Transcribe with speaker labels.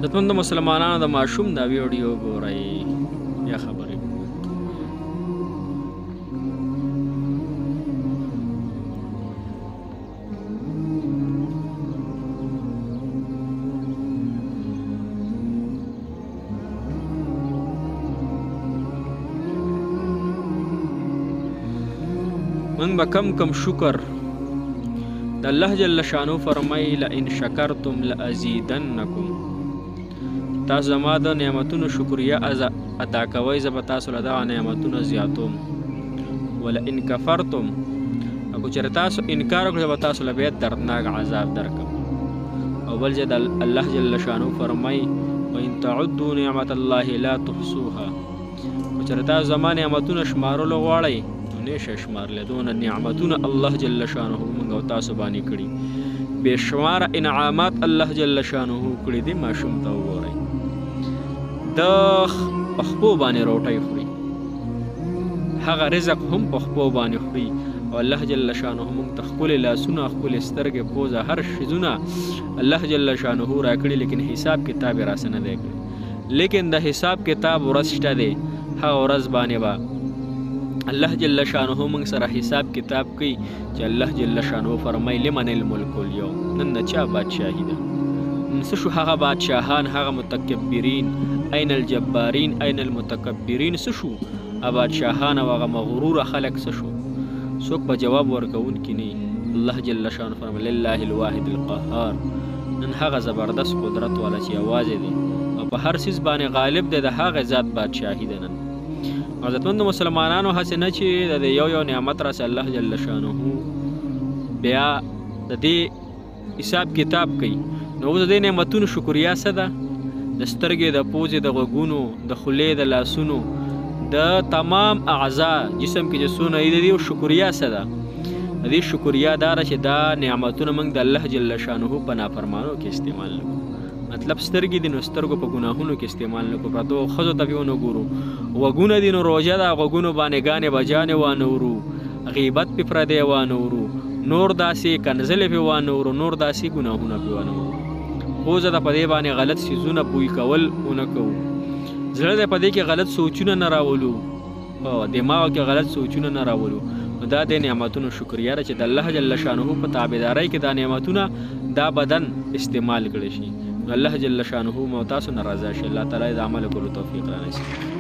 Speaker 1: عزتمند مسلمانانو د ماشوم دا ویډیو ګورئ یا خبرې من به کم شکر د الله جل شانو فرمای لئن شکرتم لازیدنکم تاسو زما د نعمتونو شکریه ادا کوئ زه به تاسو له دغه نعمتونو زیاتوم ولئن کفرتم او چېرې تاسو انکار وکړئ به تاسو له بیا دردناک عذاب درکړم او بل ځای د الله جل شانو فرمای وان تعدوا نعمت الله لا تحصوها او چېرې تاسو زما نعمتونه شمارلو غواړئ نشه شمارلی دونه نعمتونه الله جل شانه موږ او تاسو باندې کړي بې شماره انعامات الله جل شانه کړي دي ماشوم ته وګورئ د پخپو باندې روټۍ خوري هغه رزق هم پخپو باندې خوري او الله جل شانه موږ ته ښکلې لاسونه ښکلې سترګې پوزه هر شیزونه الله جل شانه راکړي لیکن حساب کتاب یې راسه نه دی کړی لیکن د حساب کتاب ورځ شته دی هغه ورځ باندې به الله جل شانه موږ سره حساب کتاب کوي چې الله جل شانه فرمای لمن الملک اليوم نن د چا بادشاهي ده نن څه شو هغه بادشاهان هغه متکبرین این الجبارین این المتکبرین څه شو هغه بادشاهان او هغه مغرور خلک څه شو څوک به جواب ورکوونکي نه الله جل شانه فرمای لله الواحد القهار نن هغه زبردست قدرت والا چې یوازې دی او په هر څیز باندې غالب دی د هغه ذات بادشاهي ده نن عزتمند مسلمانانو هسې نه چې د یو نعمت راسه الله جل شانه بیا د دې حساب کتاب کوي نو اوس د دې نعمتونو شکریا څه ده د سترګې د پوزې د غوږونو د خولې د لاسونو د تمام اعضا جسم کې چې څونه دي د دې شکریا څه ده د دې شکریا دا ده چې دا نعمتونه موږ د الله جل شانه په نافرمانو کې استعمال نه کړو مطلب سترګې دي نو سترګو په ګناهونو کې استعمال نه کړو پرتو ښځو ته بیا ونه ګورو غوږونه دي نو روژه ده غوږونو باندې ګانې بجانې وانه ورو غیبت پې پردی وانه ورو نور داسې کنځلې پې وانه ورو نور داسې ګناهونه پې وانه ورو پوزه ده په دې باندې غلط څیزونه بوی کول ونه کوو زړه دی په دې کې غلط سوچونه نه راولو په دماغو کې غلط سوچونه نه راولو نو دا د نعمتونو شکریه ده چې د الله جل شانه په تابعدارۍ کې دا نعمتونه دا بدن استعمال کړی شي الله جل شانه مو تاسو نه رضا شي الله تعالی د عمل کولو توفیق رانصیب